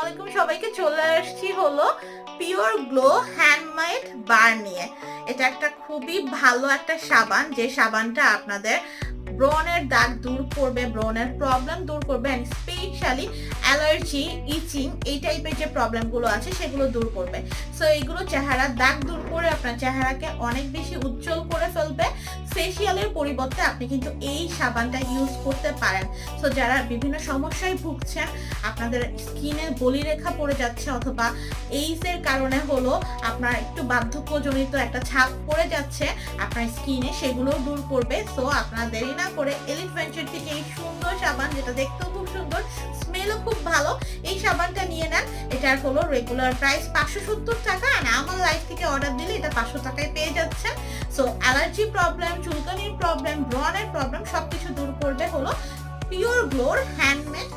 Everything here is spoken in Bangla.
আলাইকুম সবাইকে। চলে আসছি হলো পিওর গ্লো হ্যান্ডমেড বার নিয়ে। এটা একটা খুবই ভালো একটা সাবান, যে সাবানটা আপনাদের ব্রণের দাগ দূর করবে, ব্রণের প্রবলেম দূর করবে, এন্ড স্পেশালি অ্যালার্জি, ইচিং এই টাইপের যে প্রবলেমগুলো আছে সেগুলো দূর করবে। সো এইগুলো চেহারার দাগ দূর করে আপনার চেহারাকে অনেক বেশি উজ্জ্বল করে ফেলবে। ফেসিয়ালের পরিবর্তে আপনি কিন্তু এই সাবানটা ইউজ করতে পারেন। সো যারা বিভিন্ন সমস্যায় ভুগছেন, আপনাদের স্কিনে বলিরেখা পড়ে যাচ্ছে অথবা এইজের কারণে হলো আপনার একটু বার্ধক্যজনিত একটা ছাপ পড়ে যাচ্ছে আপনার স্কিনে, সেগুলোও দূর করবে। সো আপনারা দেরি না করে এলিট ভেঞ্চার থেকে এই সুন্দর সাবান, যেটা দেখতেও খুব সুন্দর, স্মেলও খুব ভালো, এই সাবানটা নিয়ে নেন। এটার হলো রেগুলার প্রাইস 570 টাকা, আর আমার লাইফ থেকে অর্ডার দিলে এটা 500 টাকায় পেয়ে যাচ্ছেন। সো অ্যালার্জি প্রবলেম, চুলকানির প্রবলেম, ব্রণের প্রবলেম সবকিছু দূর করবে হলো পিওর গ্লোর হ্যান্ডমেড